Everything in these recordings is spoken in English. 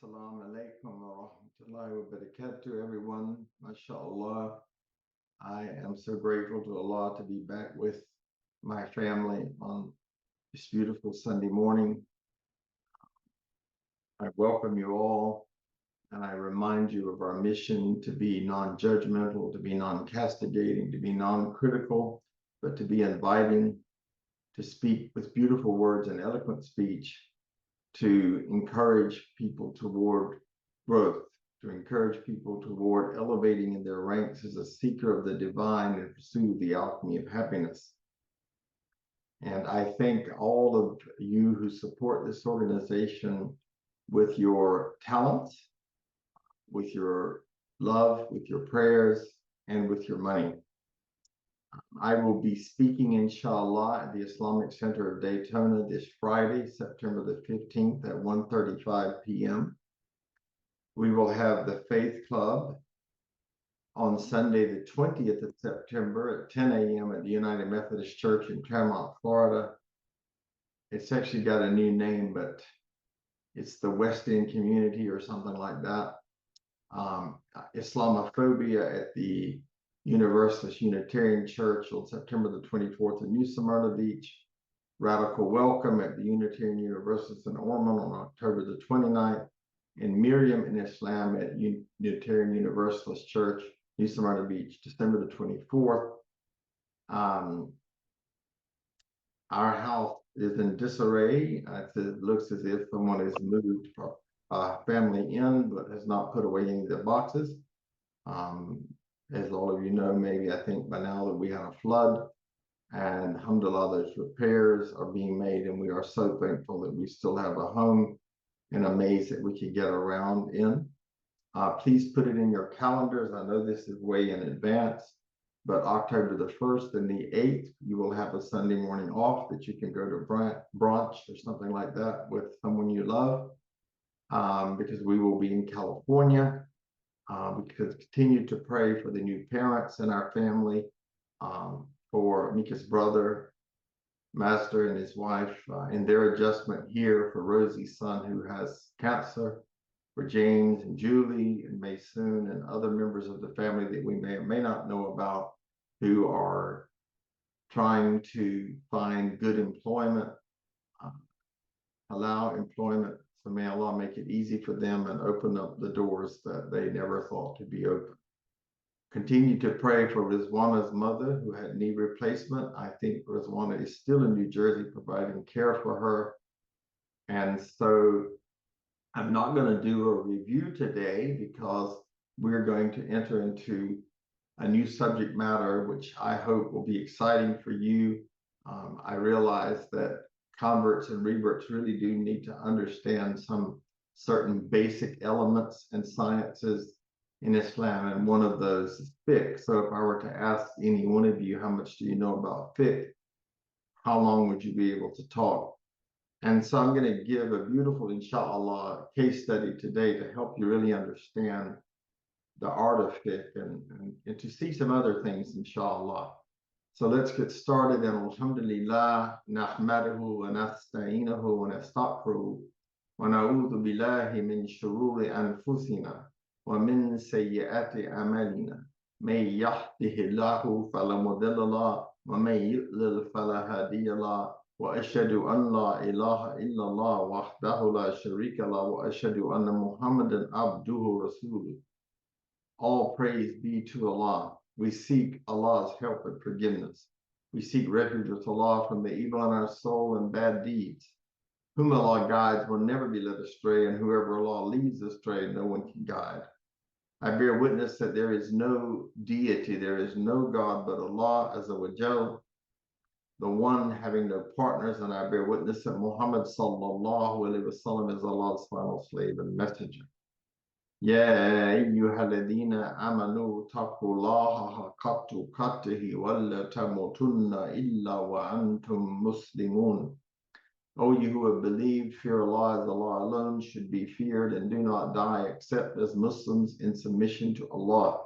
As-Salamu Alaikum wa rahmatullahi wa barakatuh, everyone. MashaAllah. I am so grateful to Allah to be back with my family on this beautiful Sunday morning. I welcome you all, and I remind you of our mission to be non-judgmental, to be non-castigating, to be non-critical, but to be inviting, to speak with beautiful words and eloquent speech, to encourage people toward growth, to encourage people toward elevating in their ranks as a seeker of the divine and pursue of the alchemy of happiness. And I thank all of you who support this organization with your talents, with your love, with your prayers, and with your money. I will be speaking, inshallah, at the Islamic Center of Daytona this Friday, September the 15th at 1:35 p.m. We will have the Faith Club on Sunday, the 20th of September at 10 a.m. at the United Methodist Church in Claremont, Florida. It's actually got a new name, but it's the West End Community or something like that. Islamophobia at the Universalist Unitarian Church on September the 24th in New Smyrna Beach. Radical Welcome at the Unitarian Universalist in Ormond on October the 29th. And Miriam and I.S.L.A.M at Unitarian Universalist Church, New Smyrna Beach, December the 24th. Our house is in disarray. It looks as if someone has moved family in, but has not put away any of the boxes. As all of you know, maybe I think by now that we had a flood, and alhamdulillah, those repairs are being made, and we are so thankful that we still have a home and amazed that we can get around in. Please put it in your calendars. I know this is way in advance, but October the 1st and the 8th, you will have a Sunday morning off that you can go to brunch or something like that with someone you love, because we will be in California. Because continue to pray for the new parents in our family, for Mika's brother, Master, and his wife in their adjustment here, for Rosie's son who has cancer, for James and Julie and Maysoon and other members of the family that we may or may not know about who are trying to find good employment, allow employment. So may Allah make it easy for them and open up the doors that they never thought to be open. Continue to pray for Rizwana's mother who had knee replacement. I think Rizwana is still in New Jersey providing care for her. And so I'm not going to do a review today because we're going to enter into a new subject matter, which I hope will be exciting for you. I realize that converts and reverts really do need to understand some certain basic elements and sciences in Islam, and one of those is fiqh. So if I were to ask any one of you, how much do you know about fiqh? How long would you be able to talk? And so I'm going to give a beautiful, inshallah, case study today to help you really understand the art of fiqh and to see some other things, inshallah. So let's get started. And alhamdulillah, nahmaduhu wa nasta'inuhu wa nastaghfiruhu wa na'udhu billahi min shururi anfusina wa min sayyiati a'malina. May yahdihillahu fala mudilla lahu wa may yudlil fala hadiya lahu. Wa ashhadu an la ilaha illallah wahdahu la sharika lahu wa ashhadu anna Muhammadan abduhu rasuluh. All praise be to Allah. We seek Allah's help and forgiveness. We seek refuge with Allah from the evil in our soul and bad deeds. Whom Allah guides will never be led astray, and whoever Allah leads astray, no one can guide. I bear witness that there is no deity, there is no God but Allah Azza wa Jal, the one having no partners, and I bear witness that Muhammad sallallahu alaihi wasallam is Allah's final slave and messenger. يا أيها الذين آمنوا اتقوا الله حق تقاته ولا تموتن إلا وأنتم مسلمون. O you who have believed, fear Allah as Allah alone should be feared, and do not die except as Muslims in submission to Allah.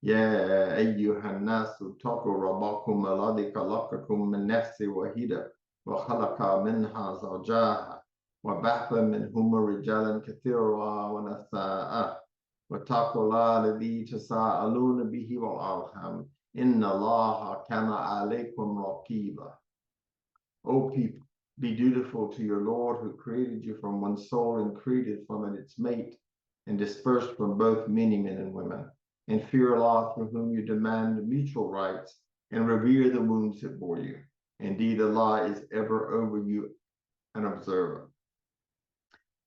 يا أيها الناس اتقوا ربكم الذي خلقكم من نفس واحدة وخلق منها زوجها وبعث منهما رجالا كثيرا ونساء واتقوا الله الذي تساءلون به والأرحام إن الله كان عليكم رقيبا. O people, be dutiful to your Lord who created you from one soul and created from it its mate and dispersed from both many men and women. And fear Allah from whom you demand mutual rights and revere the wounds that bore you. Indeed, Allah is ever over you an observer.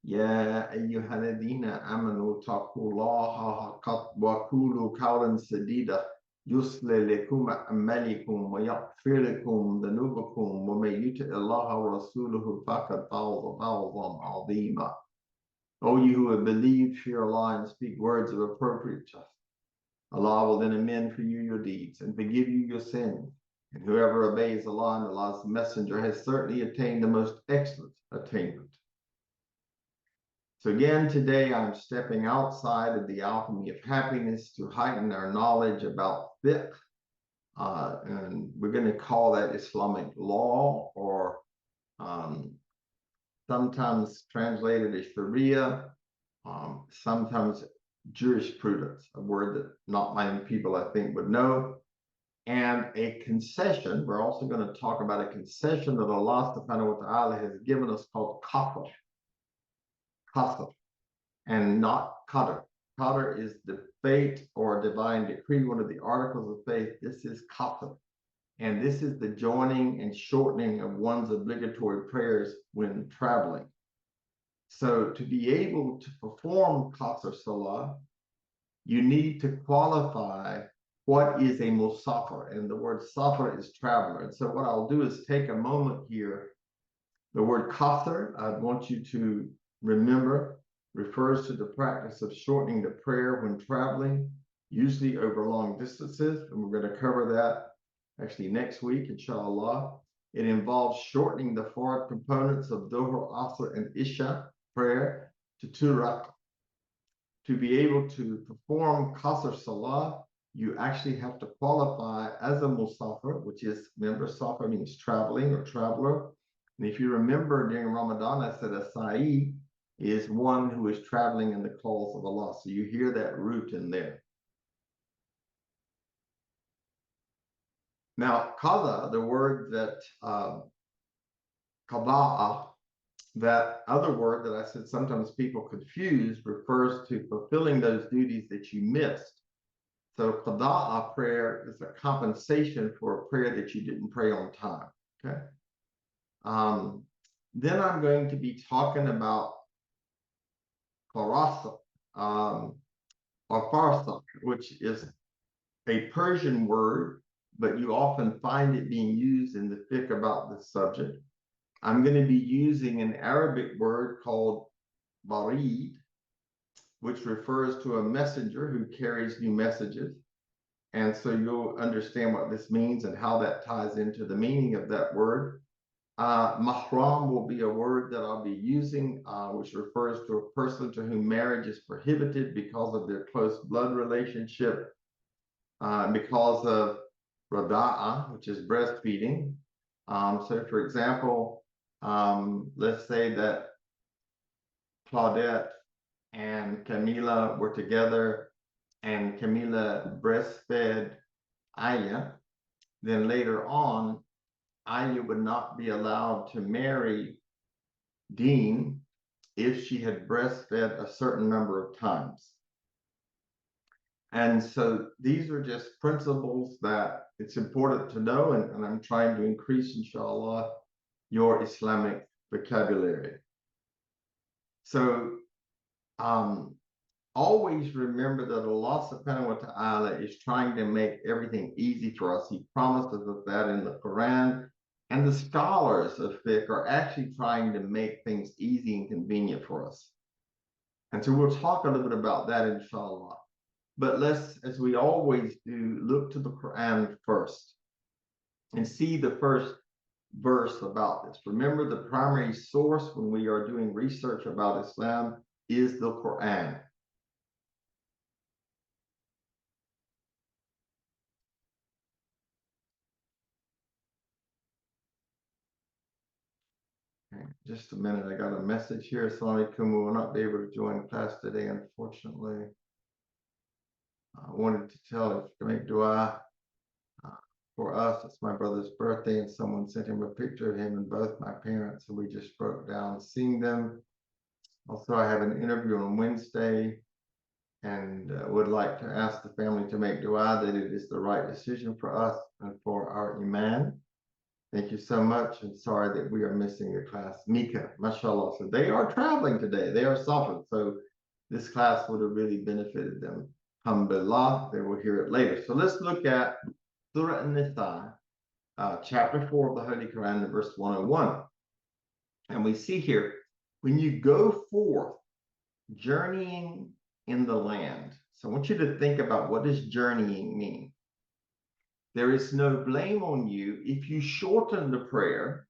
يا أيها الذين آمنوا اتقوا الله وقولوا قولا سديدا يصلح لكم أعمالكم ويغفر لكم ذنوبكم ومن يطع الله ورسوله فقد فاز فوزا عظيما. O you who have believed, fear Allah and speak words of appropriate justice. Allah will then amend for you your deeds and forgive you your sins. And whoever obeys Allah and Allah's messenger has certainly attained the most excellent attainment. So again, today I'm stepping outside of the alchemy of happiness to heighten our knowledge about fiqh. And we're going to call that Islamic law, or sometimes translated as Sharia, sometimes jurisprudence, a word that not many people I think would know. And a concession, we're also going to talk about a concession that Allah subhanahu wa ta'ala has given us called qasr. Qasr, and not qadr. Qadr is the fate or divine decree, one of the articles of faith. This is qasr. And this is the joining and shortening of one's obligatory prayers when traveling. So to be able to perform Qasr Salah, you need to qualify what is a Musafir. And the word Safar is traveler. And so what I'll do is take a moment here. The word Qasr, I want you to remember, refers to the practice of shortening the prayer when traveling, usually over long distances. And we're going to cover that actually next week, inshallah. It involves shortening the four components of Dhuhr, Asr, and Isha prayer to 2 rak'ah. To be able to perform Qasr Salah, you actually have to qualify as a Musafir, which is, remember, Safar means traveling or traveler. And if you remember during Ramadan, I said a Sa'i is one who is traveling in the calls of Allah. So you hear that root in there. Now, qada, the word that qada'a, that other word that I said sometimes people confuse, refers to fulfilling those duties that you missed. So qada'a prayer is a compensation for a prayer that you didn't pray on time. Okay. Then I'm going to be talking about farasa, or farsa, which is a Persian word, but you often find it being used in the fiqh about this subject. I'm going to be using an Arabic word called barid, which refers to a messenger who carries new messages. And so you'll understand what this means and how that ties into the meaning of that word. Mahram will be a word that I'll be using, which refers to a person to whom marriage is prohibited because of their close blood relationship, because of rada'a, which is breastfeeding. So for example, let's say that Claudette and Camila were together and Camila breastfed Aya, then later on, Aya would not be allowed to marry Dean if she had breastfed a certain number of times. And so these are just principles that it's important to know, and I'm trying to increase, inshallah, your Islamic vocabulary. So always remember that Allah subhanahu wa ta'ala is trying to make everything easy for us. He promises us that in the Quran, and the scholars of fiqh are actually trying to make things easy and convenient for us. And so we'll talk a little bit about that, inshallah. But let's, as we always do, look to the Quran first and see the first verse about this. Remember, the primary source when we are doing research about Islam is the Quran. Okay. Just a minute. I got a message here. Assalamu alaikum. We will not be able to join class today, unfortunately. I wanted to tell if you can make dua for us. It's my brother's birthday, and someone sent him a picture of him and both my parents, and we just broke down seeing them. Also, I have an interview on Wednesday, and would like to ask the family to make dua that it is the right decision for us and for our Iman. Thank you so much, and sorry that we are missing the class. Mika, mashallah. So they are traveling today. They are suffering. So this class would have really benefited them. Alhamdulillah, they will hear it later. So let's look at Surah An-Nisa, chapter 4 of the Holy Quran, verse 101. And we see here, when you go forth journeying in the land. So I want you to think about, what does journeying mean? There is no blame on you if you shorten the prayer,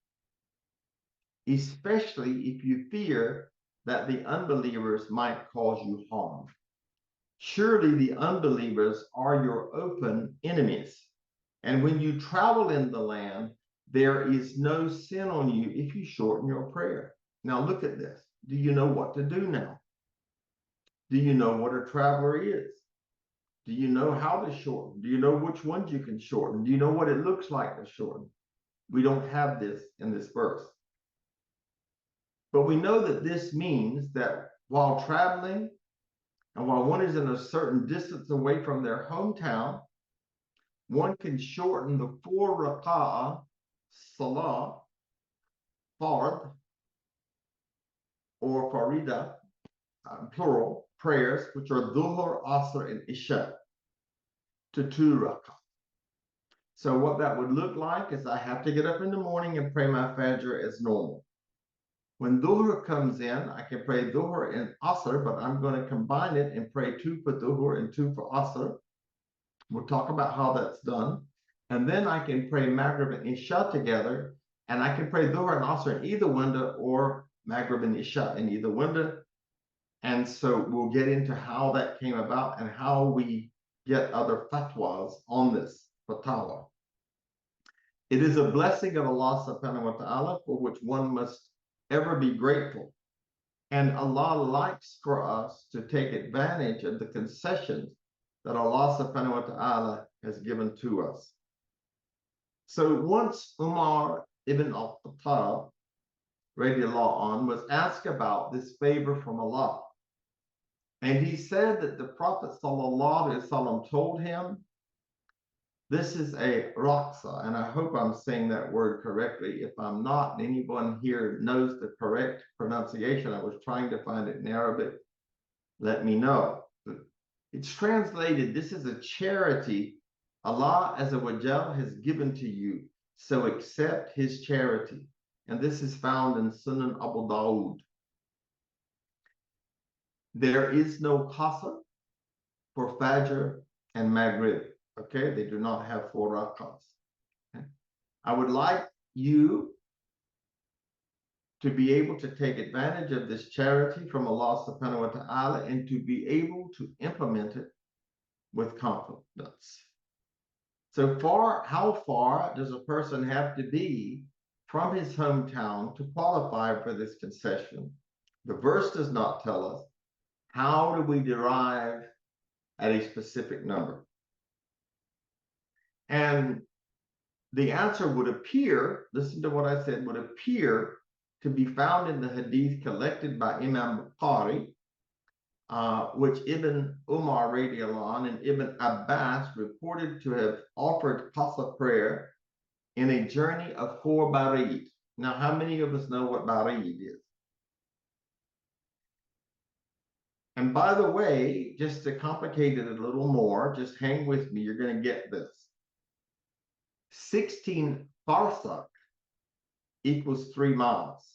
especially if you fear that the unbelievers might cause you harm. Surely the unbelievers are your open enemies. And when you travel in the land, there is no sin on you if you shorten your prayer. Now look at this. Do you know what to do now? Do you know what a traveler is? Do you know how to shorten? Do you know which ones you can shorten? Do you know what it looks like to shorten? We don't have this in this verse. But we know that this means that while traveling and while one is in a certain distance away from their hometown, one can shorten the 4 raka'ah salah, fard, or farida, plural, prayers, which are dhuhr, asr, and isha, to 2 raka'ah. So what that would look like is I have to get up in the morning and pray my fajr as normal. When dhuhr comes in, I can pray dhuhr and asr, but I'm going to combine it and pray 2 for dhuhr and 2 for asr. We'll talk about how that's done. And then I can pray maghrib and isha together, and I can pray dhuhr and asr in either window, or maghrib and isha in either window. And so we'll get into how that came about and how we get other fatwas on this fatwa. It is a blessing of Allah subhanahu wa ta'ala for which one must ever be grateful. And Allah likes for us to take advantage of the concessions that Allah subhanahu wa ta'ala has given to us. So once Umar ibn al-Khattab, radiallahu anh, was asked about this favor from Allah. And he said that the Prophet sallallahu alaihi wasallam told him, this is a raqsa, and I hope I'm saying that word correctly. If I'm not, and anyone here knows the correct pronunciation, I was trying to find it in Arabic, let me know. It's translated, this is a charity Allah Azza wa Jal has given to you, so accept his charity. And this is found in Sunan Abu Dawud. There is no Qasr for Fajr and Maghrib. Okay, they do not have 4 rak'ahs. Okay. I would like you to be able to take advantage of this charity from Allah subhanahu wa ta'ala and to be able to implement it with confidence. So far, how far does a person have to be from his hometown to qualify for this concession? The verse does not tell us. How do we derive at a specific number? And the answer would appear, listen to what I said, would appear to be found in the hadith collected by Imam Bukhari, which Ibn Umar radiallahu anh and Ibn Abbas reported to have offered Qasr prayer in a journey of 4 barid. Now, how many of us know what barid is? And by the way, just to complicate it a little more, just hang with me, you're going to get this. 16 farsakh equals 3 miles.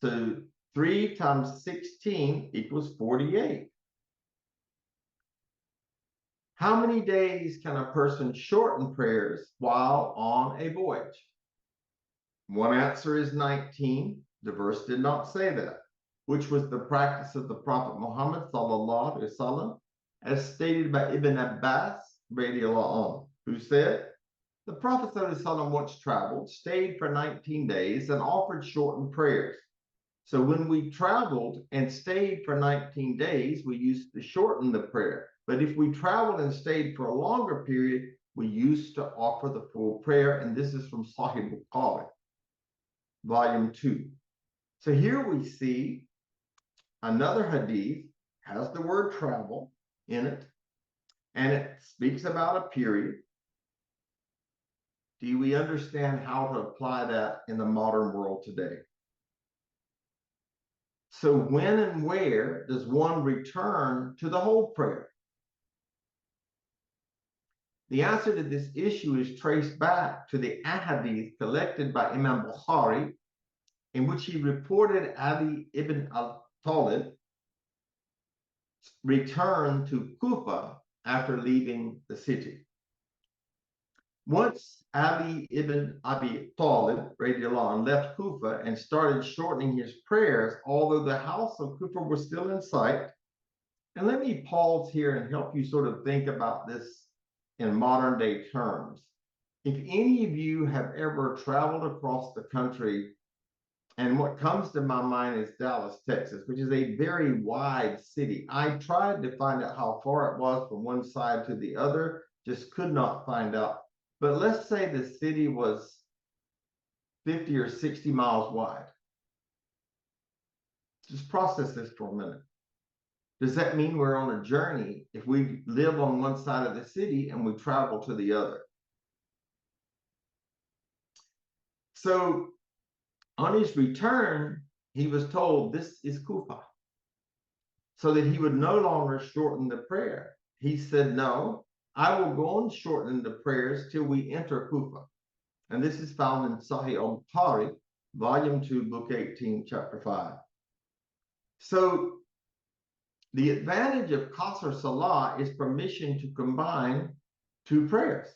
So 3 times 16 equals 48. How many days can a person shorten prayers while on a voyage? One answer is 19. The verse did not say that, which was the practice of the Prophet Muhammad sallallahu alaihi wasallam, as stated by Ibn Abbas radiallahu anh, who said, the Prophet sallallahu alaihi wasallam once traveled, stayed for 19 days, and offered shortened prayers. So when we traveled and stayed for 19 days, we used to shorten the prayer. But if we traveled and stayed for a longer period, we used to offer the full prayer. And this is from Sahih Bukhari, volume 2. So here we see another hadith, has the word travel in it, and it speaks about a period. Do we understand how to apply that in the modern world today? So when and where does one return to the whole prayer? The answer to this issue is traced back to the ahadith collected by Imam Bukhari, in which he reported Ali ibn al-Talib returned to Kufa after leaving the city. Once Ali ibn Abi Talib left Kufa and started shortening his prayers, although the house of Kufa was still in sight. And let me pause here and help you sort of think about this in modern day terms. If any of you have ever traveled across the country, and what comes to my mind is Dallas, Texas, which is a very wide city. I tried to find out how far it was from one side to the other, just could not find out. But let's say the city was 50 or 60 miles wide. Just process this for a minute. Does that mean we're on a journey if we live on one side of the city and we travel to the other? So on his return, he was told this is Kufa, so that he would no longer shorten the prayer. He said, no, I will go on shortening the prayers till we enter Kufa. And this is found in Sahih al-Bukhari, volume 2, book 18, chapter 5. So the advantage of Qasr Salah is permission to combine two prayers.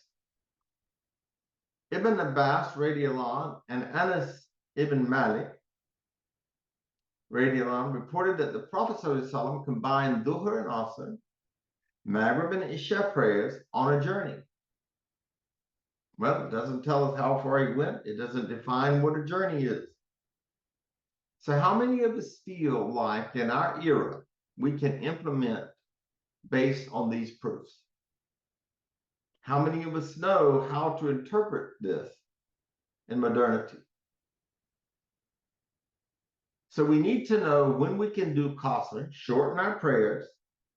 Ibn Abbas radiallahu anh, and Anas ibn Malik radiallahu anh, reported that the Prophet ﷺ combined Dhuhr and Asr, Maghrib and Isha prayers on a journey. Well, it doesn't tell us how far he went. It doesn't define what a journey is. So how many of us feel like in our era we can implement based on these proofs? How many of us know how to interpret this in modernity? So we need to know when we can do qasr, shorten our prayers,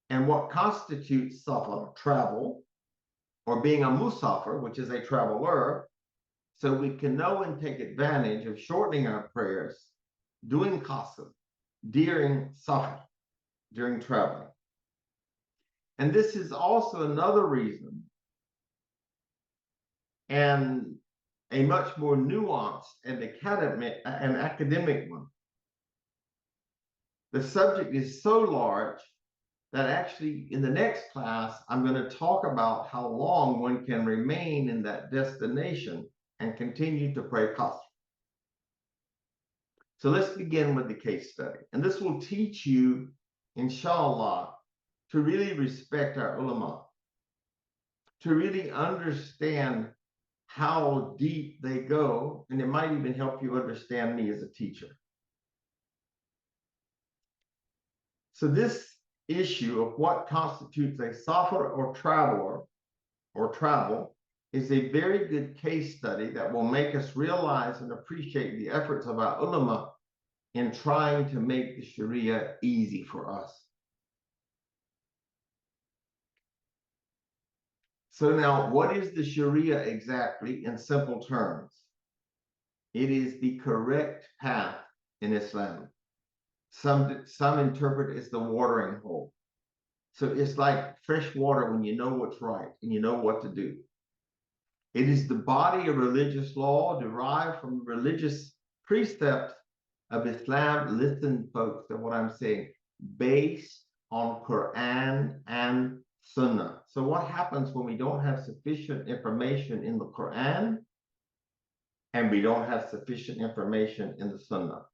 and what constitutes safar, travel, or being a musafir, which is a traveler, so we can know and take advantage of shortening our prayers, doing qasr during safar, during traveling. And this is also another reason, and a much more nuanced and academic one. The subject is so large that actually in the next class, I'm going to talk about how long one can remain in that destination and continue to pray qasr. So let's begin with the case study. And this will teach you, inshallah, to really respect our ulama, to really understand how deep they go, and it might even help you understand me as a teacher. So this issue of what constitutes a safar or traveler or travel is a very good case study that will make us realize and appreciate the efforts of our ulama in trying to make the Sharia easy for us. So now, what is the Sharia exactly in simple terms? It is the correct path in Islam. Some interpret it as the watering hole. So it's like fresh water when you know what's right and you know what to do. It is the body of religious law derived from the religious precepts of Islam. Listen, folks, to what I'm saying, based on Quran and Sunnah. So what happens when we don't have sufficient information in the Quran and we don't have sufficient information in the Sunnah?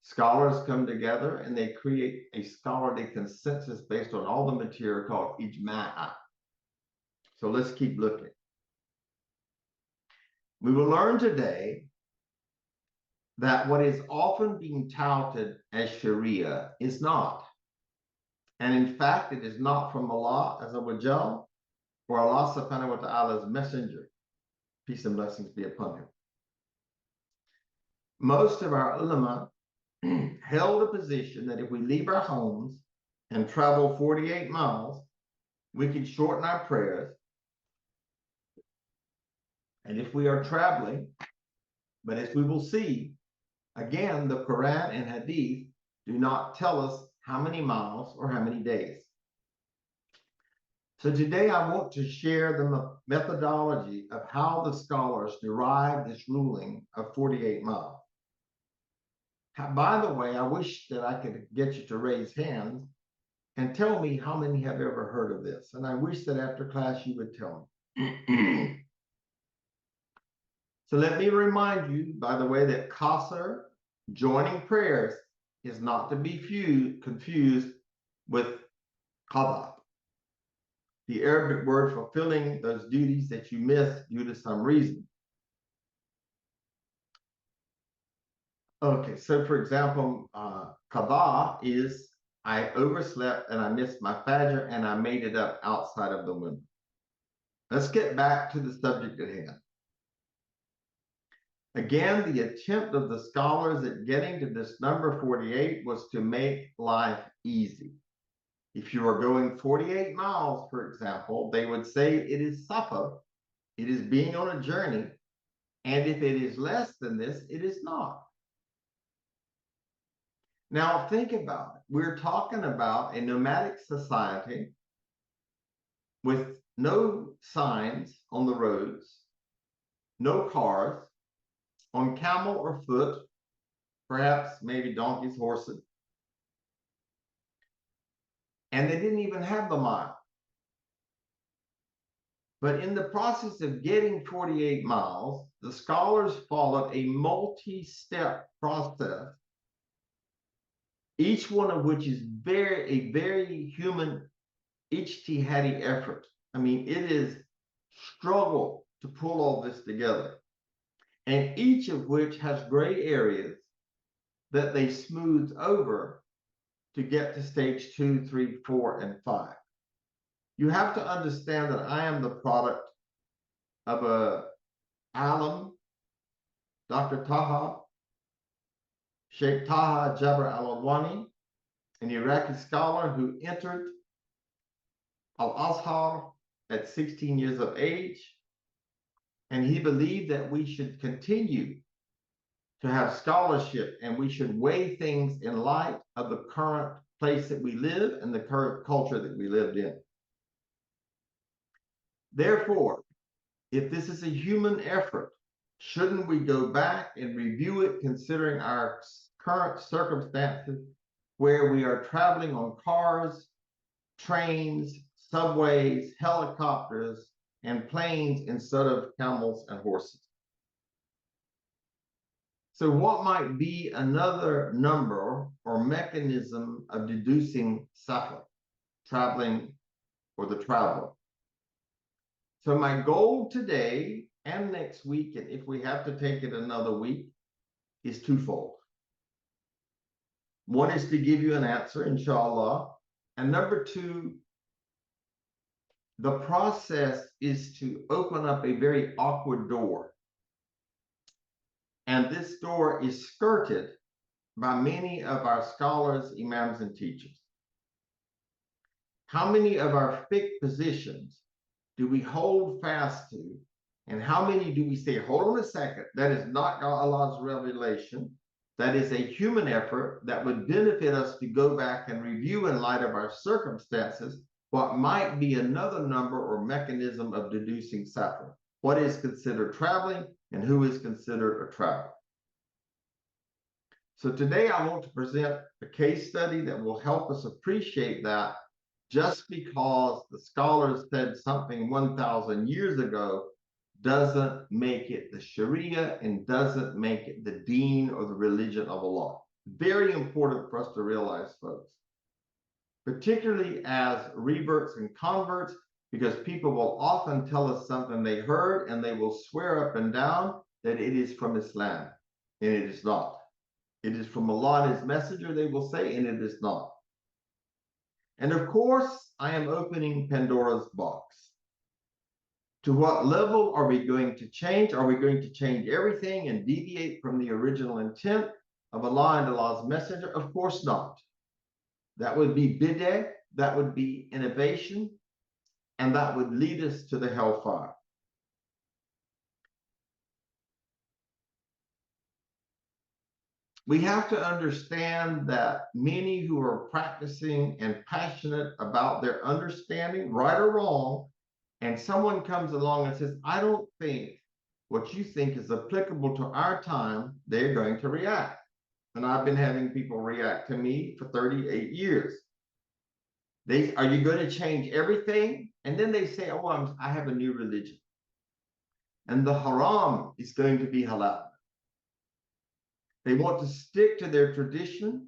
Scholars come together and they create a scholarly consensus based on all the material called ijma'a. So let's keep looking. We will learn today that what is often being touted as Sharia is not. And in fact, it is not from Allah Azza wa Jal or Allah subhanahu wa ta'ala's messenger. Peace and blessings be upon him. Most of our ulama held a position that if we leave our homes and travel 48 miles, we can shorten our prayers. And if we are traveling, but as we will see, again, the Quran and Hadith do not tell us how many miles or how many days. So today I want to share the methodology of how the scholars derived this ruling of 48 miles. By the way, I wish that I could get you to raise hands and tell me how many have ever heard of this. And I wish that after class you would tell me. So let me remind you, by the way, that Qasr, joining prayers, is not to be confused with qada, the Arabic word fulfilling those duties that you missed due to some reason. Okay, so for example, qada is I overslept and I missed my fajr and I made it up outside of the window. Let's get back to the subject at hand. Again, the attempt of the scholars at getting to this number 48 was to make life easy. If you are going 48 miles, for example, they would say it is safar, it is being on a journey, and if it is less than this, it is not. Now think about it. We're talking about a nomadic society with no signs on the roads, no cars, on camel or foot, perhaps maybe donkeys, horses. And they didn't even have the mile. But in the process of getting 48 miles, the scholars followed a multi-step process, each one of which is a very human ijtihadi effort. I mean, it is struggle to pull all this together. And each of which has gray areas that they smooth over to get to stage 2, 3, 4, and 5. You have to understand that I am the product of a alim, Dr. Sheikh Taha Jabr al-Adwani, an Iraqi scholar who entered Al-Azhar at 16 years of age, and he believed that we should continue to have scholarship and we should weigh things in light of the current place that we live and the current culture that we lived in. Therefore, if this is a human effort, shouldn't we go back and review it considering our current circumstances where we are traveling on cars, trains, subways, helicopters, and planes instead of camels and horses? So what might be another number or mechanism of deducing safar, traveling or the traveler? So my goal today and next week, and if we have to take it another week, is twofold. One is to give you an answer, inshallah. And number two, the process is to open up a very awkward door. And this door is skirted by many of our scholars, imams, and teachers. How many of our fiqh positions do we hold fast to? And how many do we say, hold on a second, that is not Allah's revelation. That is a human effort that would benefit us to go back and review in light of our circumstances what might be another number or mechanism of deducing safar. What is considered traveling and who is considered a traveler. So today I want to present a case study that will help us appreciate that just because the scholars said something 1,000 years ago doesn't make it the Sharia and doesn't make it the deen or the religion of Allah. Very important for us to realize, folks, particularly as reverts and converts, because people will often tell us something they heard and they will swear up and down that it is from Islam. and it is not. It is from Allah and His Messenger, they will say, and it is not. And of course, I am opening Pandora's box. To what level are we going to change? Are we going to change everything and deviate from the original intent of Allah and Allah's Messenger? Of course not. That would be bid'ah, that would be innovation, and that would lead us to the hellfire. We have to understand that many who are practicing and passionate about their understanding, right or wrong, and someone comes along and says, I don't think what you think is applicable to our time, they're going to react. And I've been having people react to me for 38 years. Are you going to change everything? And then they say, oh, I have a new religion. And the haram is going to be halal. They want to stick to their tradition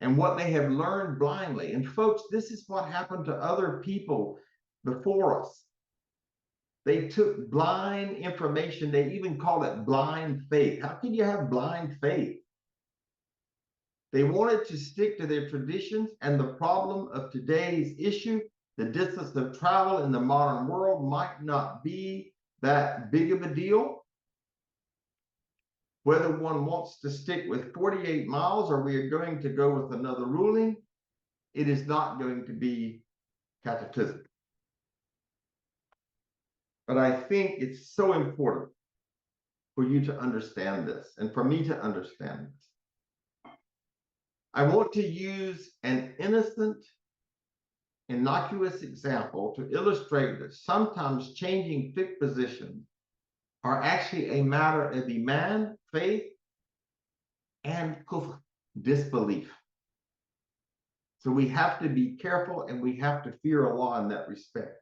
and what they have learned blindly. And folks, this is what happened to other people before us. They took blind information. They even call it blind faith. How can you have blind faith? They wanted to stick to their traditions, and the problem of today's issue, the distance of travel in the modern world, might not be that big of a deal. Whether one wants to stick with 48 miles or we are going to go with another ruling, it is not going to be cataclysmic. But I think it's so important for you to understand this and for me to understand this. I want to use an innocent, innocuous example to illustrate that sometimes changing fiqh positions are actually a matter of iman, faith, and kufr, disbelief. So we have to be careful and we have to fear Allah in that respect.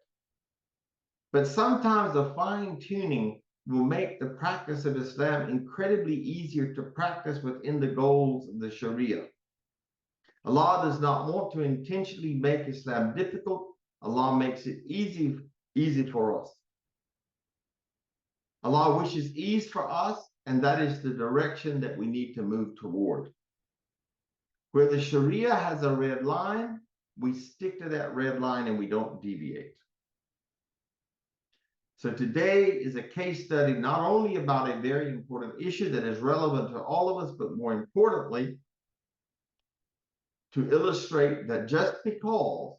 But sometimes a fine-tuning will make the practice of Islam incredibly easier to practice within the goals of the Sharia. Allah does not want to intentionally make Islam difficult. Allah makes it easy for us. Allah wishes ease for us, and that is the direction that we need to move toward. Where the Sharia has a red line, we stick to that red line and we don't deviate. So today is a case study not only about a very important issue that is relevant to all of us, but more importantly, to illustrate that just because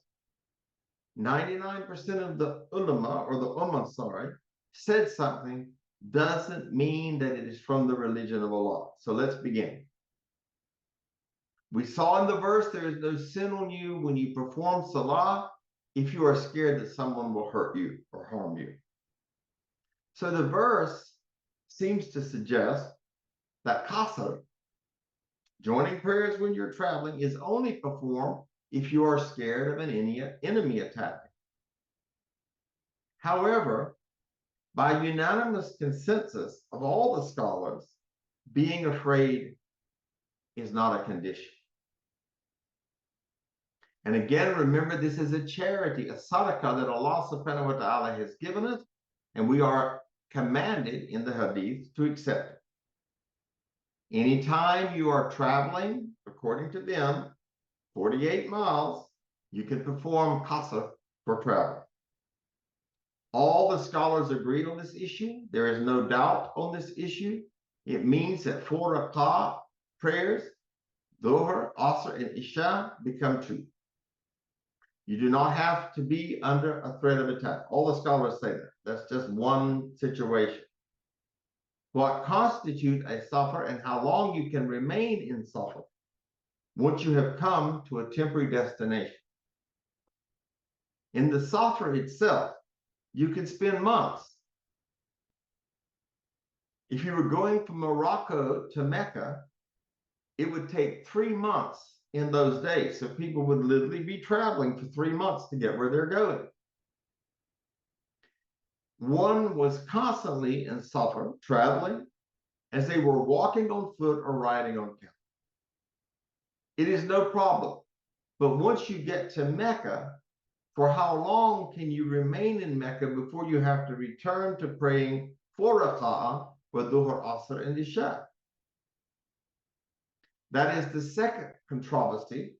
99% of the ulama, or the ummah, said something, doesn't mean that it is from the religion of Allah. So let's begin. We saw in the verse, there is no sin on you when you perform salah if you are scared that someone will hurt you or harm you. So the verse seems to suggest that qasr, joining prayers when you're traveling, is only performed if you are scared of an enemy attacking. However, by unanimous consensus of all the scholars, being afraid is not a condition. And again, remember, this is a charity, a sadaqah that Allah subhanahu wa ta'ala has given us, and we are commanded in the hadith to accept it. Anytime you are traveling, according to them, 48 miles, you can perform qasr for travel. All the scholars agreed on this issue. There is no doubt on this issue. It means that 4 rak'ah prayers, Dhuhr, Asr, and Isha, become 2. You do not have to be under a threat of attack. All the scholars say that. That's just one situation. What constitutes a safar and how long you can remain in safar once you have come to a temporary destination. In the safar itself, you can spend months. If you were going from Morocco to Mecca, it would take 3 months in those days. So people would literally be traveling for 3 months to get where they're going. One was constantly in safar, traveling, as they were walking on foot or riding on camel. It is no problem. But once you get to Mecca, for how long can you remain in Mecca before you have to return to praying 4 rak'ah for Dhuhr, Asr, and Isha? That is the second controversy,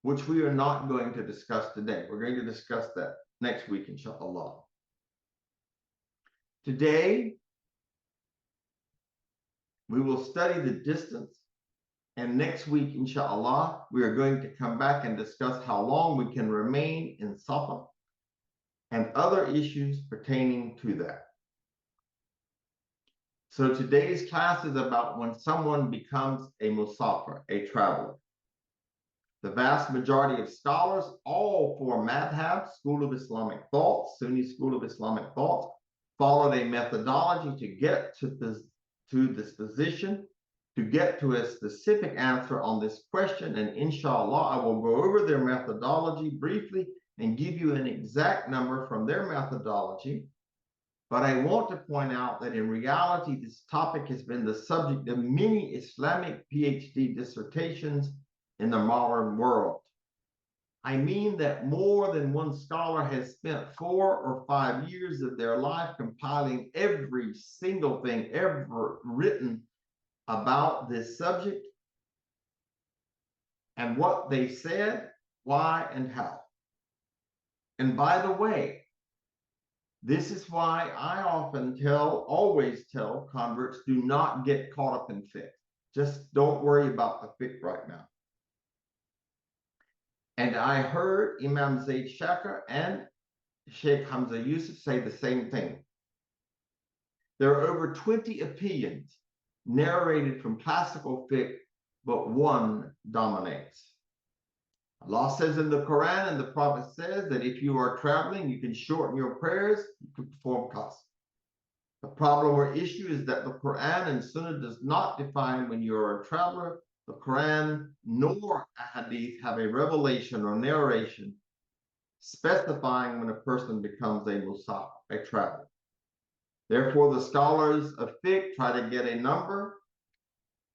which we are not going to discuss today. We're going to discuss that next week, inshallah. Today, we will study the distance, and next week, inshallah, we are going to come back and discuss how long we can remain in Safa and other issues pertaining to that. So today's class is about when someone becomes a Musafir, a traveler. The vast majority of scholars, all four madhabs, school of Islamic thought, Sunni school of Islamic thought, followed a methodology to get to this position, to get to a specific answer on this question. And inshallah, I will go over their methodology briefly and give you an exact number from their methodology. But I want to point out that in reality, this topic has been the subject of many Islamic PhD dissertations in the modern world. I mean that more than one scholar has spent 4 or 5 years of their life compiling every single thing ever written about this subject and what they said, why, and how. And by the way, this is why I always tell converts, do not get caught up in fiqh. Just don't worry about the fiqh right now. And I heard Imam Zaid Shakir and Sheikh Hamza Yusuf say the same thing. There are over 20 opinions narrated from classical fiqh, but one dominates. Allah says in the Quran, and the Prophet says that if you are traveling, you can shorten your prayers, you can perform qasr. The problem or issue is that the Quran and Sunnah does not define when you are a traveler. The Quran nor a hadith have a revelation or narration specifying when a person becomes a musafir, a traveler. Therefore, the scholars of fiqh try to get a number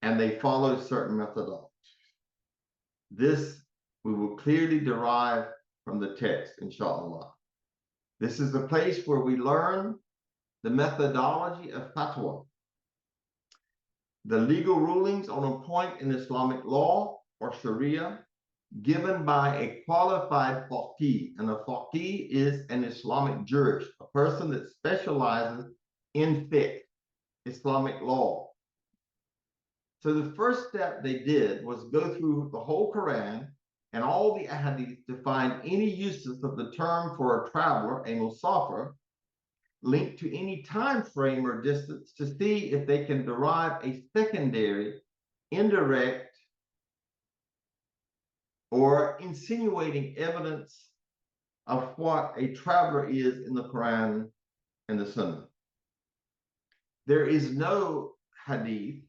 and they follow certain methodologies. This we will clearly derive from the text, inshallah. This is the place where we learn the methodology of fatwa, the legal rulings on a point in Islamic law or Sharia given by a qualified faqih. And a faqih is an Islamic jurist, a person that specializes in fiqh, Islamic law. So the first step they did was go through the whole Quran and all the ahadith to find any uses of the term for a traveler, a musafir, linked to any time frame or distance to see if they can derive a secondary, indirect, or insinuating evidence of what a traveler is in the Quran and the Sunnah. There is no hadith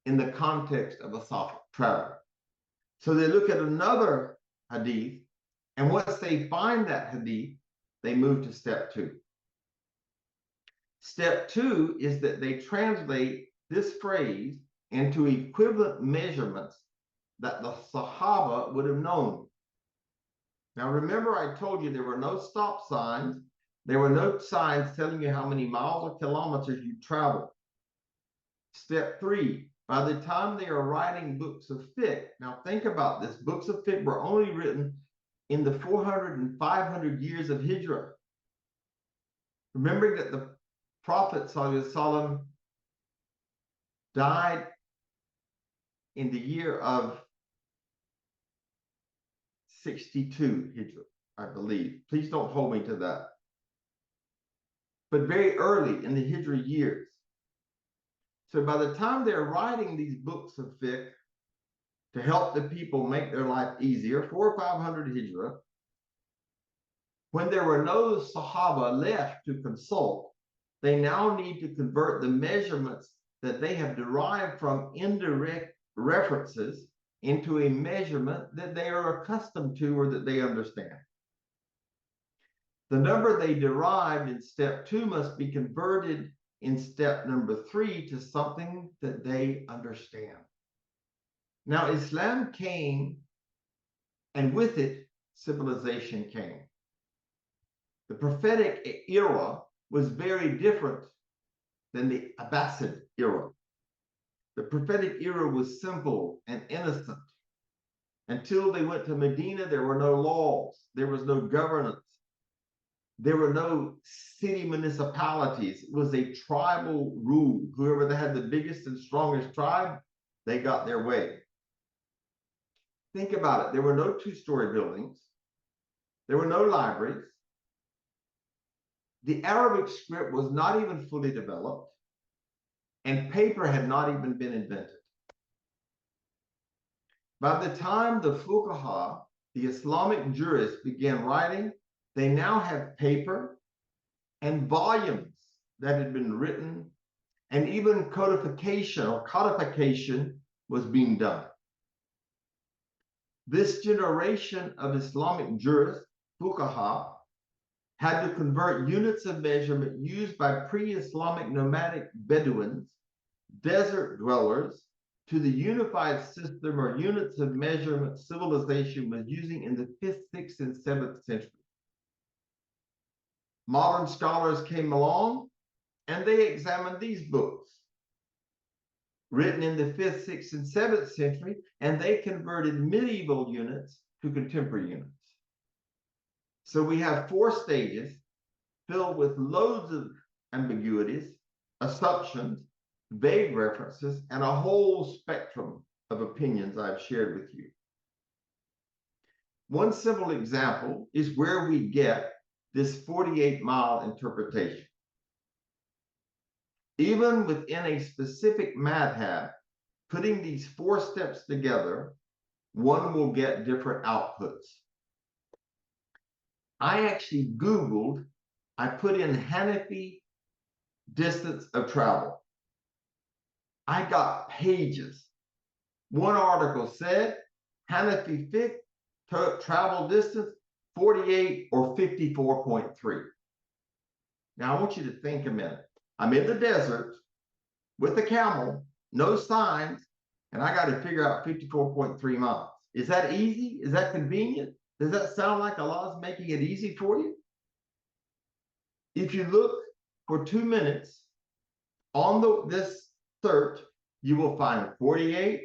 in the context of a traveler. So they look at another hadith, and once they find that hadith, they move to step 2. Step 2 is that they translate this phrase into equivalent measurements that the Sahaba would have known. Now, remember, I told you there were no stop signs. There were no signs telling you how many miles or kilometers you traveled. Step 3, by the time they are writing books of fiqh, now think about this, books of fiqh were only written in the 400 and 500 years of Hijrah. Remembering that the Prophet ﷺ died in the year of 62 Hijrah, I believe. Please don't hold me to that. But very early in the Hijrah years. So by the time they're writing these books of fiqh to help the people make their life easier, 400 or 500 Hijrah, when there were no Sahaba left to consult, they now need to convert the measurements that they have derived from indirect references into a measurement that they are accustomed to or that they understand. The number they derived in step 2 must be converted in step number 3 to something that they understand. Now, Islam came, and with it, civilization came. The prophetic era was very different than the Abbasid era. The prophetic era was simple and innocent. Until they went to Medina, there were no laws, there was no governance, there were no city municipalities. It was a tribal rule. Whoever had the biggest and strongest tribe, they got their way. Think about it. There were no two-story buildings. There were no libraries. The Arabic script was not even fully developed, and paper had not even been invented. By the time the fuqaha, the Islamic jurists, began writing, they now have paper and volumes that had been written, and even codification or codification was being done. This generation of Islamic jurists, fuqaha, had to convert units of measurement used by pre-Islamic nomadic Bedouins, desert dwellers, to the unified system or units of measurement civilization was using in the 5th, 6th, and 7th century. Modern scholars came along and they examined these books written in the 5th, 6th, and 7th century, and they converted medieval units to contemporary units. So we have 4 stages filled with loads of ambiguities, assumptions, vague references, and a whole spectrum of opinions I've shared with you. One simple example is where we get this 48-mile interpretation. Even within a specific madhab, putting these 4 steps together, one will get different outputs. I actually Googled, I put in Hanafi distance of travel. I got pages. One article said Hanafi Fiqh travel distance 48 or 54.3. Now I want you to think a minute. I'm in the desert with a camel, no signs, and I got to figure out 54.3 miles. Is that easy? Is that convenient? Does that sound like Allah is making it easy for you? If you look for 2 minutes on this search, you will find 48,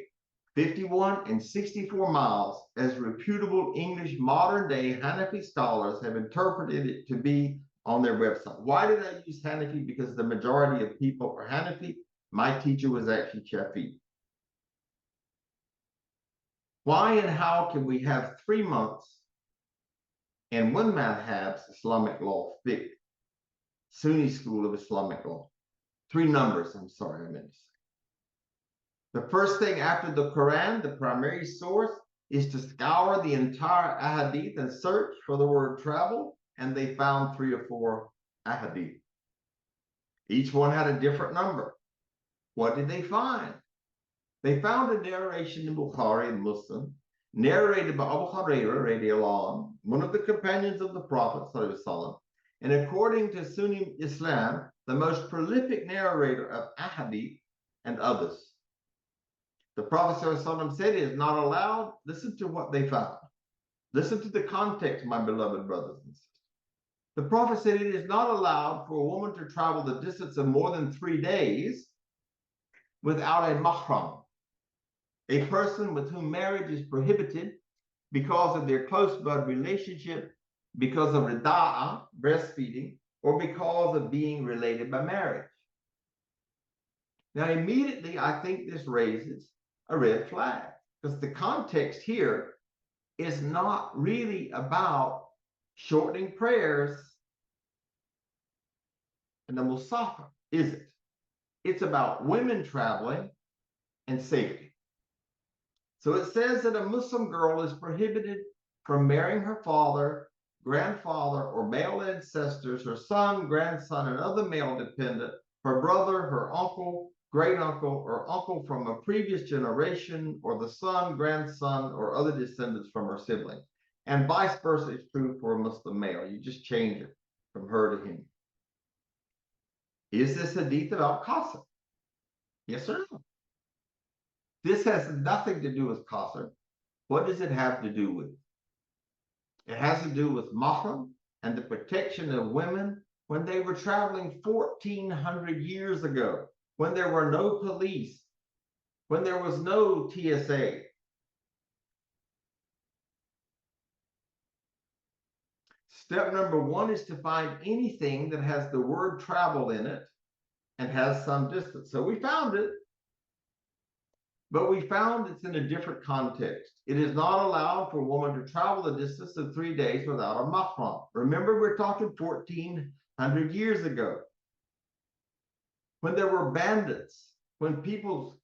51, and 64 miles as reputable English modern-day Hanafi scholars have interpreted it to be on their website. Why did I use Hanafi? Because the majority of people are Hanafi. My teacher was actually Shafi'i. Why and how can we have 3 months and one madhab's Islamic law, Fiqh, Sunni school of Islamic law? 3 numbers, I'm sorry, I meant to say. The first thing after the Quran, the primary source, is to scour the entire ahadith and search for the word travel, and they found 3 or 4 ahadith. Each one had a different number. What did they find? They found a narration in Bukhari and Muslim, narrated by Abu Hurairah, radiallahu anhu, one of the companions of the Prophet, sallallahu alaihi wasallam, and according to Sunni Islam, the most prolific narrator of ahadith and others. The Prophet ﷺ said it is not allowed. Listen to what they found. Listen to the context, my beloved brothers and sisters. The Prophet said it is not allowed for a woman to travel the distance of more than 3 days without a mahram, a person with whom marriage is prohibited because of their close blood relationship, because of rida'a, breastfeeding, or because of being related by marriage. Now, immediately, I think this raises a red flag, because the context here is not really about shortening prayers and the Musafir, is it? It's about women traveling and safety. So it says that a Muslim girl is prohibited from marrying her father, grandfather, or male ancestors, her son, grandson, and other male dependent, her brother, her uncle, great uncle, or uncle from a previous generation, or the son, grandson, or other descendants from her siblings. And vice versa is true for a Muslim male. You just change it from her to him. Is this hadith about Qasr? Yes or no? This has nothing to do with Qasr. What does it have to do with? It has to do with mahram and the protection of women when they were traveling 1,400 years ago, when there were no police, when there was no TSA. Step number one is to find anything that has the word travel in it and has some distance. So we found it, but we found it's in a different context. It is not allowed for a woman to travel the distance of 3 days without a mahram. Remember, we're talking 1400 years ago, when there were bandits, when people's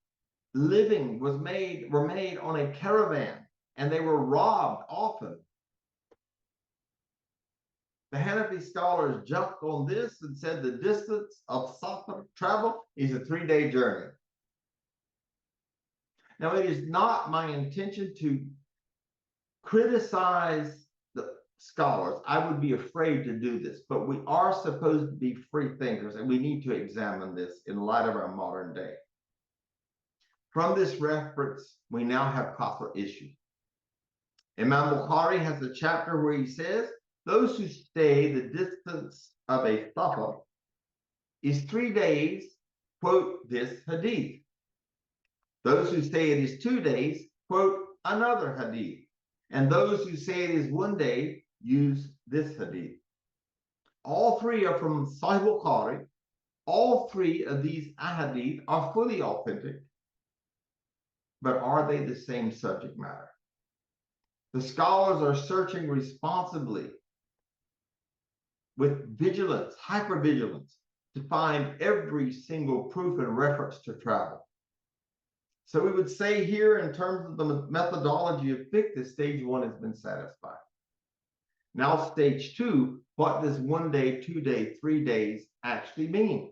living were made on a caravan, and they were robbed often. The Hanafi scholars jumped on this and said the distance of Safar travel is a 3-day journey. Now, it is not my intention to criticize the scholars. I would be afraid to do this, but we are supposed to be free thinkers, and we need to examine this in light of our modern day. From this reference, we now have Qasr issue. Imam Bukhari has a chapter where he says, those who say the distance of a safar is 3 days, quote this hadith. Those who say it is 2 days, quote another hadith. And those who say it is 1 day, use this hadith. All three are from Sahih Bukhari. All three of these ahadith are fully authentic. But are they the same subject matter? The scholars are searching responsibly with vigilance, hypervigilance, to find every single proof and reference to travel. So we would say here, in terms of the methodology of fiqh, that stage one has been satisfied. Now stage two, what does 1 day, 2 day, 3 days actually mean?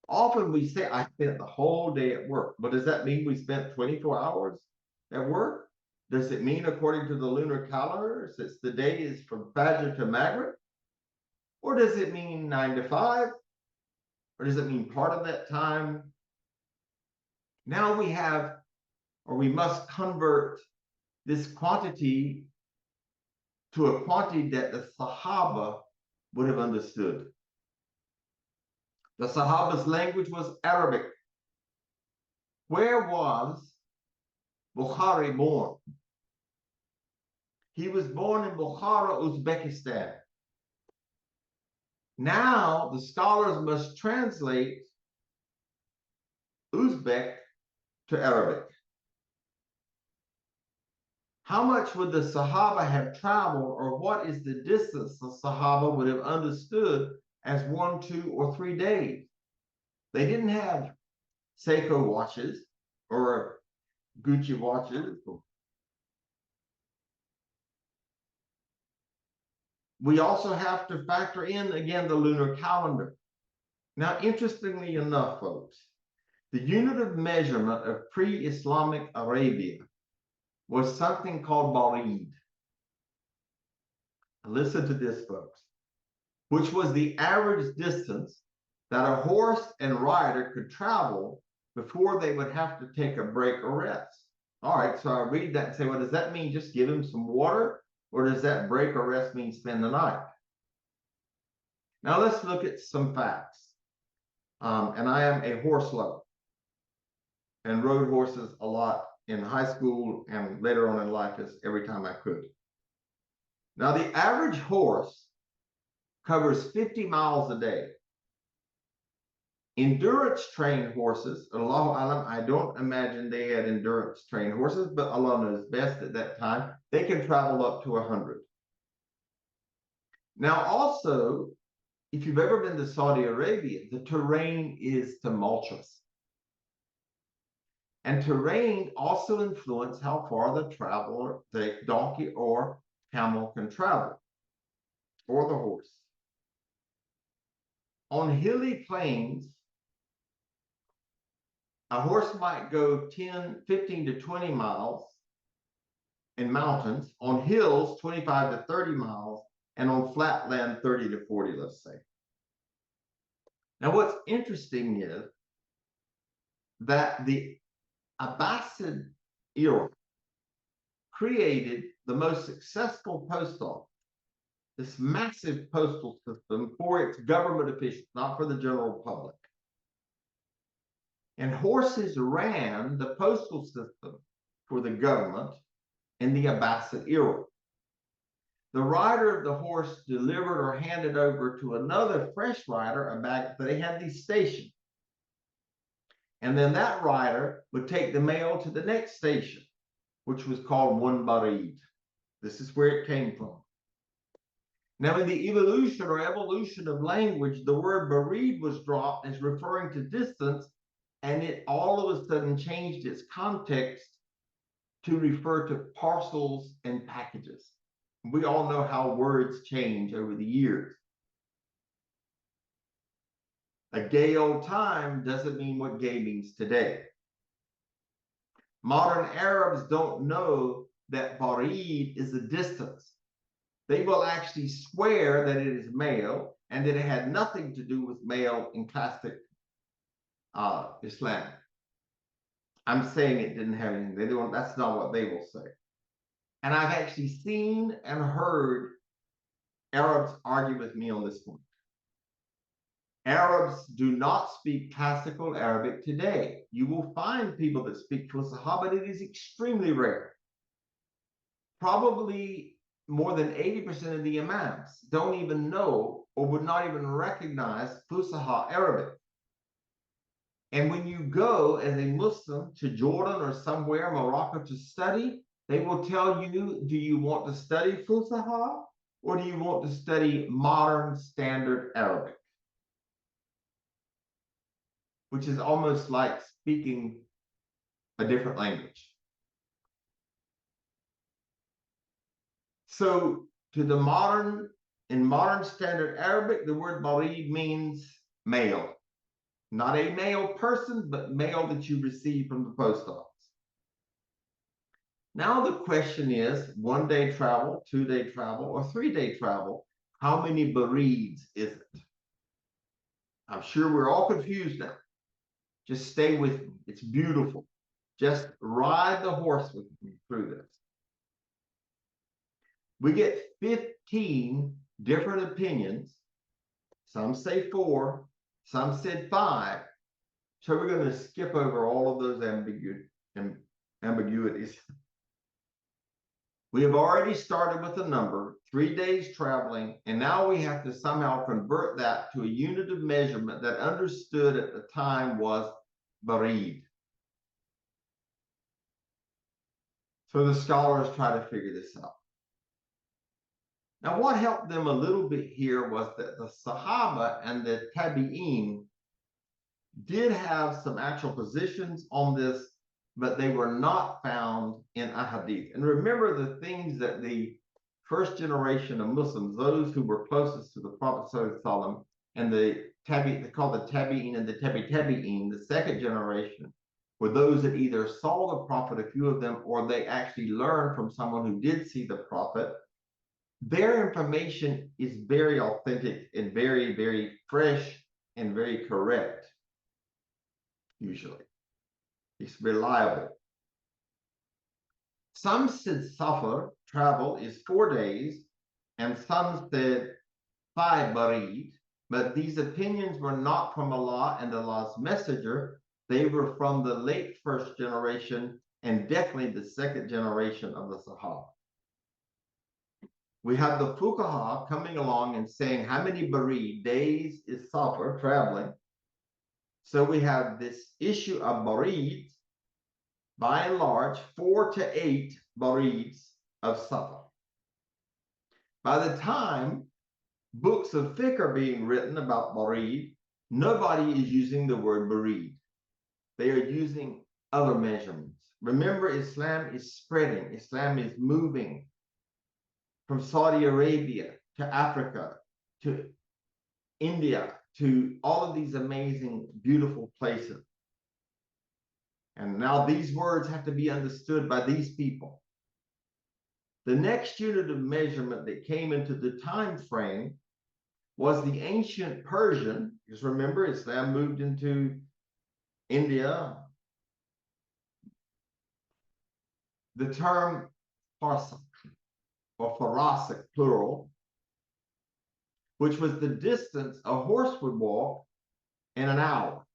Often we say, I spent the whole day at work. But does that mean we spent 24 hours at work? Does it mean, according to the lunar calendar, since the day is from Fajr to Maghrib? Or does it mean 9 to 5? Or does it mean part of that time? Now we have, or we must convert this quantity to a quantity that the Sahaba would have understood. The Sahaba's language was Arabic. Where was Bukhari born? He was born in Bukhara, Uzbekistan. Now the scholars must translate Uzbek to Arabic. How much would the Sahaba have traveled, or what is the distance the Sahaba would have understood as 1, 2, or 3 days? They didn't have Seiko watches or Gucci watches. We also have to factor in, again, the lunar calendar. Now, interestingly enough, folks, the unit of measurement of pre-Islamic Arabia was something called barid. Listen to this, folks, which was the average distance that a horse and rider could travel before they would have to take a break or rest. All right, so I read that and say, well, does that mean just give him some water? Or does that break or rest mean spend the night? Now let's look at some facts. And I am a horse lover and rode horses a lot in high school and later on in life, as every time I could. Now the average horse covers 50 miles a day. Endurance trained horses, Allahu Alam, I don't imagine they had endurance trained horses, but Allah knows best at that time, they can travel up to 100. Now also, if you've ever been to Saudi Arabia, the terrain is tumultuous. And terrain also influences how far the donkey or camel can travel, or the horse. On hilly plains, a horse might go 15 to 20 miles in mountains, on hills 25 to 30 miles, and on flat land 30 to 40, let's say. Now what's interesting is that the Abbasid era created the most successful post office, this massive postal system for its government officials, not for the general public. And horses ran the postal system for the government in the Abbasid era. The rider of the horse delivered or handed over to another fresh rider a bag. They had these stations. And then that rider would take the mail to the next station, which was called one barid. This is where it came from. Now, in the evolution of language, the word barid was dropped as referring to distance, and it all of a sudden changed its context to refer to parcels and packages. We all know how words change over the years. A gay old time doesn't mean what gay means today. Modern Arabs don't know that barid is a distance. They will actually swear that it is male and that it had nothing to do with male in classic Islam. I'm saying it didn't have anything. They don't. That's not what they will say. And I've actually seen and heard Arabs argue with me on this point. Arabs do not speak classical Arabic today. You will find people that speak Fusaha, but it is extremely rare. Probably more than 80% of the imams don't even know or would not even recognize Fusaha Arabic. And when you go as a Muslim to Jordan or somewhere, Morocco, to study, they will tell you, do you want to study Fusaha or do you want to study modern standard Arabic? Which is almost like speaking a different language. So in modern standard Arabic, the word barid means male. Not a male person, but mail that you receive from the post office. Now the question is 1 day travel, 2 day travel, or 3 day travel. How many barids is it? I'm sure we're all confused now. Just stay with me. It's beautiful. Just ride the horse with me through this. We get 15 different opinions. Some say 4, some said 5. So we're going to skip over all of those ambiguities. We have already started with a number, 3 days traveling, and now we have to somehow convert that to a unit of measurement that understood at the time was barid. So the scholars try to figure this out. Now, what helped them a little bit here was that the Sahaba and the Tabi'in did have some actual positions on this, but they were not found in Ahadith. And remember the things that the first generation of Muslims, those who were closest to the Prophet ﷺ, and they call the Tabi'in and the Tabi'in, the second generation, were those that either saw the Prophet, a few of them, or they actually learned from someone who did see the Prophet. Their information is very authentic and very, very fresh and very correct, usually. It's reliable. Some said safar, travel, is 4 days, and some said 5 barid, but these opinions were not from Allah and Allah's messenger. They were from the late first generation and definitely the second generation of the Sahaba. We have the Fuqaha coming along and saying how many barid, days, is safar, traveling. So we have this issue of barid, by and large, 4 to 8 barids of safar. By the time books of fiqh are being written about barid, nobody is using the word barid. They are using other measurements. Remember, Islam is spreading. Islam is moving from Saudi Arabia to Africa to India to all of these amazing, beautiful places. And now these words have to be understood by these people. The next unit of measurement that came into the time frame was the ancient Persian, because remember, Islam moved into India. The term farsak, or farasik, plural, which was the distance a horse would walk in an hour,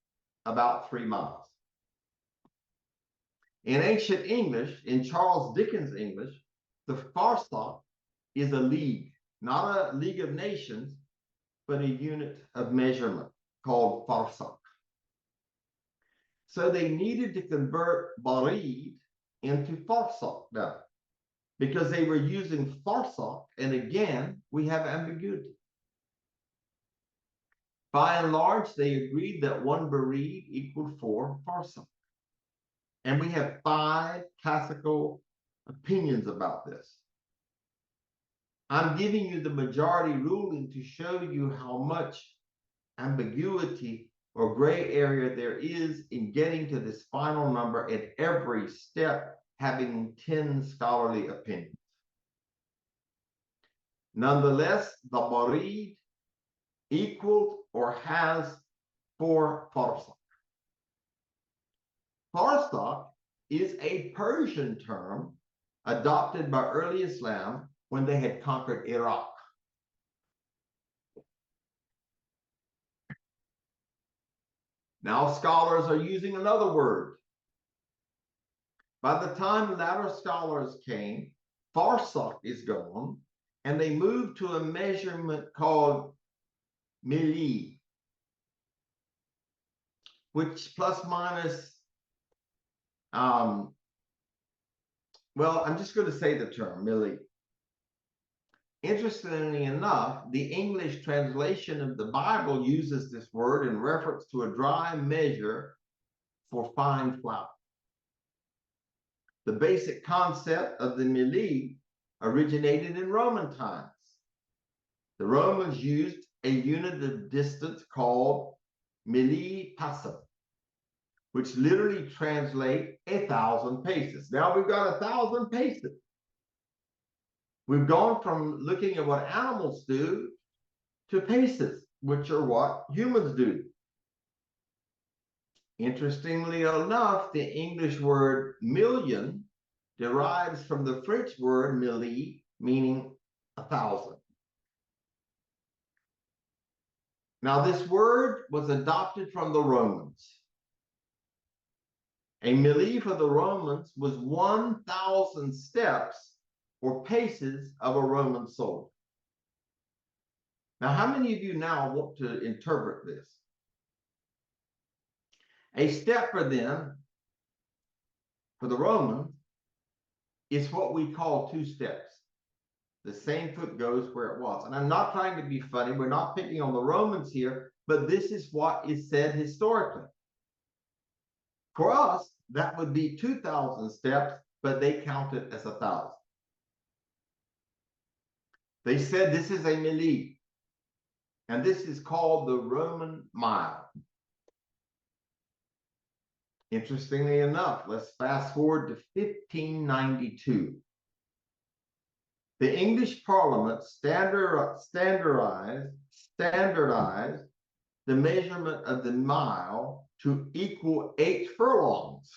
about 3 miles. In ancient English, in Charles Dickens' English, the farsakh is a league, not a league of nations, but a unit of measurement called farsakh. So they needed to convert barid into farsakh now, because they were using farsakh, and again, we have ambiguity. By and large, they agreed that one barid equaled 4 farsakh. And we have 5 classical opinions about this. I'm giving you the majority ruling to show you how much ambiguity or gray area there is in getting to this final number at every step, having 10 scholarly opinions. Nonetheless, the barid equaled or has 4 farsakh. Farsakh is a Persian term adopted by early Islam when they had conquered Iraq. Now scholars are using another word. By the time latter scholars came, farsakh is gone, and they moved to a measurement called milli, which plus minus, well, I'm just going to say the term milli. Interestingly enough, the English translation of the Bible uses this word in reference to a dry measure for fine flour. The basic concept of the milli originated in Roman times. The Romans used a unit of distance called milli passum, which literally translates 1,000 paces. Now we've got 1,000 paces. We've gone from looking at what animals do to paces, which are what humans do. Interestingly enough, the English word million derives from the French word milli, meaning 1,000. Now, this word was adopted from the Romans. A milli for the Romans was 1,000 steps or paces of a Roman soldier. Now, how many of you now want to interpret this? A step for them, for the Romans, is what we call 2 steps. The same foot goes where it was. And I'm not trying to be funny. We're not picking on the Romans here, but this is what is said historically. For us, that would be 2,000 steps, but they count it as 1,000. They said this is a milli, and this is called the Roman mile. Interestingly enough, let's fast forward to 1592. The English Parliament standardized the measurement of the mile to equal 8 furlongs.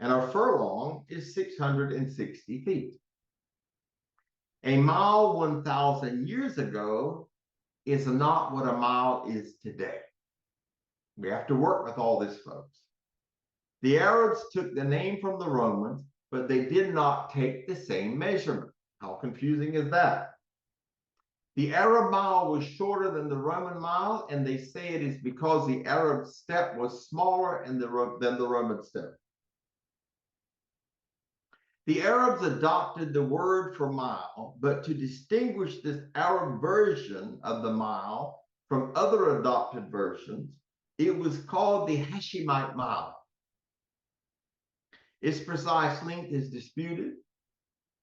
And a furlong is 660 feet. A mile 1,000 years ago is not what a mile is today. We have to work with all this, folks. The Arabs took the name from the Romans, but they did not take the same measurement. How confusing is that? The Arab mile was shorter than the Roman mile, and they say it is because the Arab step was smaller than the Roman step. The Arabs adopted the word for mile, but to distinguish this Arab version of the mile from other adopted versions, it was called the Hashemite mile. Its precise length is disputed,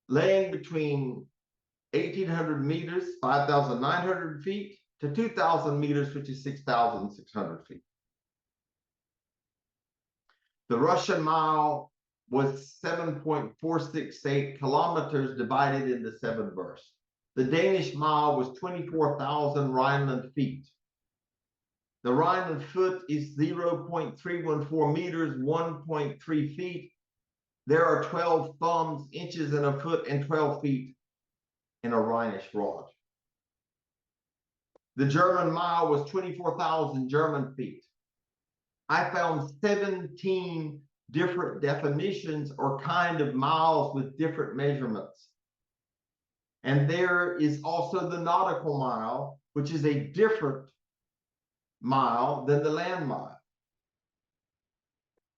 laying between 1,800 meters, 5,900 feet, to 2,000 meters, which is 6,600 feet. The Russian mile was 7.468 kilometers divided into 7 versts. The Danish mile was 24,000 Rhineland feet. The Rhineland foot is 0.314 meters, 1.3 feet. There are 12 thumbs, inches in a foot, and 12 feet in a Rhinish rod. The German mile was 24,000 German feet. I found 17 different definitions or kind of miles with different measurements. And there is also the nautical mile, which is a different mile than the land mile.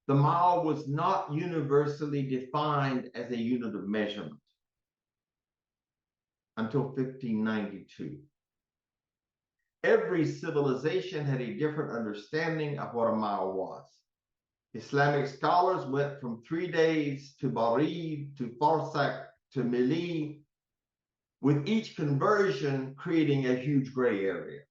The mile was not universally defined as a unit of measurement until 1592. Every civilization had a different understanding of what a mile was. Islamic scholars went from 3 days to barid, to farsakh, to mili, with each conversion creating a huge gray area.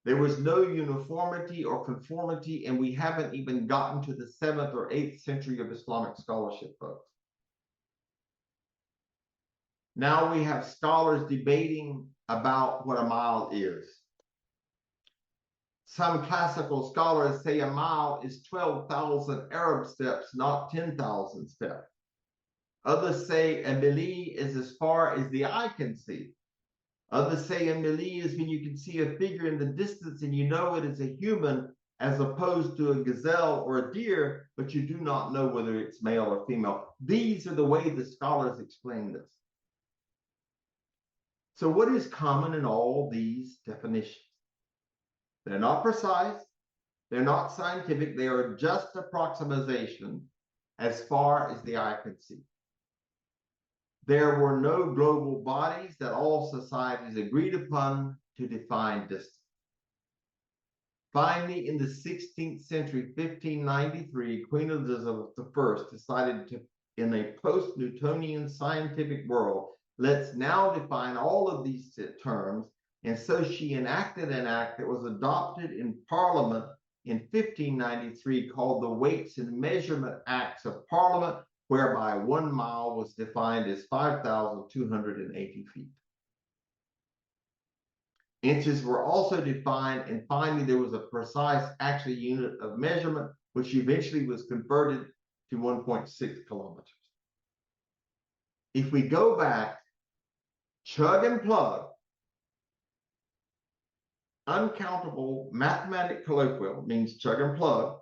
There was no uniformity or conformity, and we haven't even gotten to the 7th or 8th century of Islamic scholarship, folks. Now we have scholars debating about what a mile is. Some classical scholars say a mile is 12,000 Arab steps, not 10,000 steps. Others say a mili is as far as the eye can see. Others say a mili is when you can see a figure in the distance and you know it is a human as opposed to a gazelle or a deer, but you do not know whether it's male or female. These are the way the scholars explain this. So what is common in all these definitions? They're not precise, they're not scientific, they are just approximation as far as the eye can see. There were no global bodies that all societies agreed upon to define distance. Finally, in the 16th century, 1593, Queen Elizabeth I decided to, in a post-Newtonian scientific world, let's now define all of these terms. And so she enacted an act that was adopted in Parliament in 1593 called the Weights and Measurement Acts of Parliament, whereby 1 mile was defined as 5,280 feet. Inches were also defined, and finally there was a precise actual unit of measurement, which eventually was converted to 1.6 kilometers. If we go back, chug and plug, uncountable mathematic colloquial means chug and plug,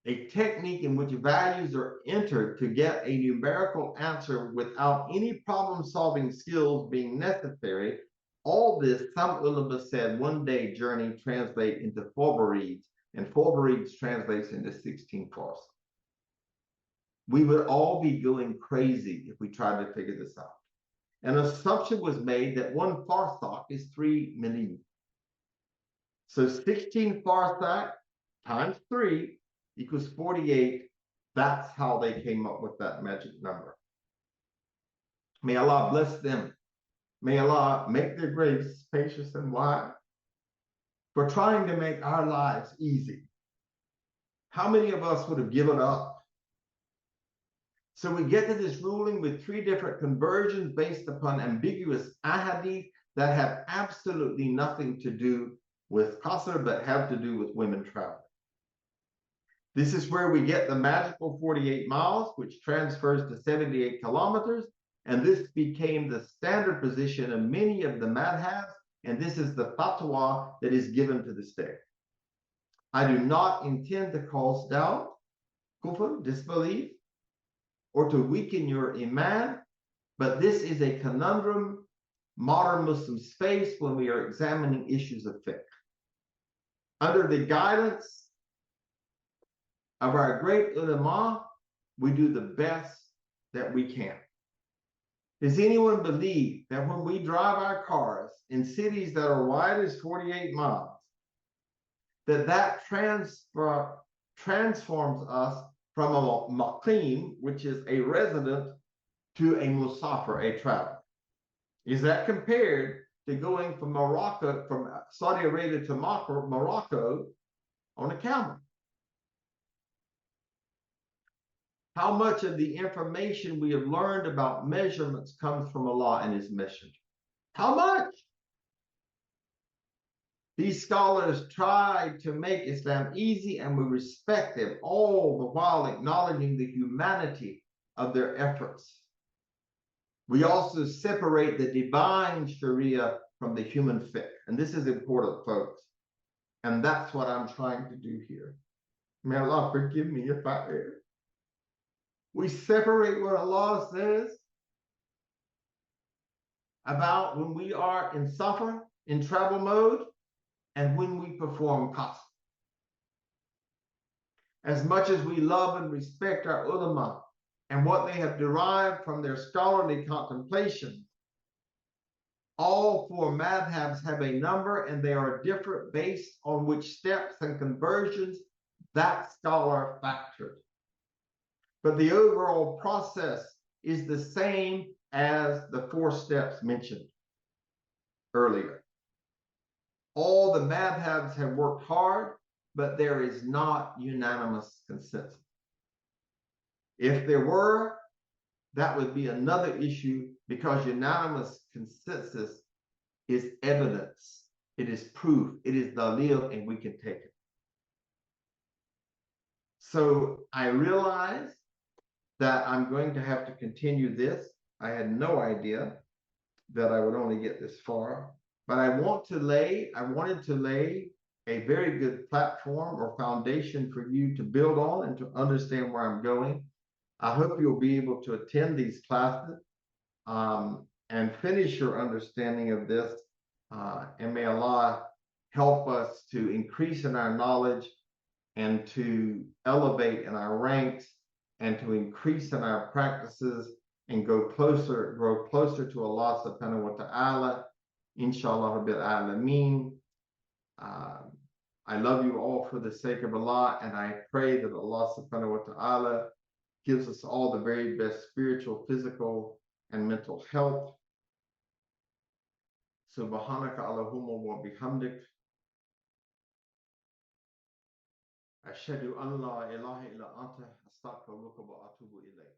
a technique in which values are entered to get a numerical answer without any problem-solving skills being necessary. All this, some ulama said, 1 day journey translate into 4 barids, and 4 barids translates into 16 farsakhs. We would all be going crazy if we tried to figure this out. An assumption was made that 1 farsakh is 3 millimeters. So 16 farsakh times 3 equals 48. That's how they came up with that magic number. May Allah bless them. May Allah make their graves spacious and wide for trying to make our lives easy. How many of us would have given up? So we get to this ruling with 3 different conversions based upon ambiguous ahadith that have absolutely nothing to do with Qasr, but have to do with women traveling. This is where we get the magical 48 miles, which transfers to 78 kilometers. And this became the standard position of many of the madhabs. And this is the fatwa that is given to this day. I do not intend to cause doubt, kufr, disbelief, or to weaken your iman, but this is a conundrum modern Muslims face when we are examining issues of fiqh. Under the guidance of our great ulama, we do the best that we can. Does anyone believe that when we drive our cars in cities that are wide as 48 miles, that transforms us from a maqim, which is a resident, to a musafir, a traveler? Is that compared to going from Morocco, from Saudi Arabia to Morocco on a camel? How much of the information we have learned about measurements comes from Allah and His Messenger? How much? These scholars tried to make Islam easy, and we respect them, all the while acknowledging the humanity of their efforts. We also separate the divine Sharia from the human fiqh. And this is important, folks. And that's what I'm trying to do here. May Allah forgive me if I err. We separate what Allah says about when we are in safar, in travel mode, and when we perform qasr. As much as we love and respect our ulama and what they have derived from their scholarly contemplation, all four madhabs have a number and they are different based on which steps and conversions that scholar factored. But the overall process is the same as the 4 steps mentioned earlier. All the madhabs have worked hard, but there is not unanimous consensus. If there were, that would be another issue, because unanimous consensus is evidence, it is proof, it is dalil, and we can take it. So I realize that I'm going to have to continue this. I had no idea that I would only get this far, but I wanted to lay a very good platform or foundation for you to build on and to understand where I'm going. I hope you'll be able to attend these classes and finish your understanding of this. And may Allah help us to increase in our knowledge and to elevate in our ranks and to increase in our practices and grow closer to Allah subhanahu wa ta'ala. Inshallah bil alameen. I love you all for the sake of Allah, and I pray that Allah subhanahu wa ta'ala gives us all the very best spiritual, physical, and mental health. Subhanaka Allahumma wa bihamdik. Ashhadu an la ilaha illa anta astaghfiruka wa atubu ilayk.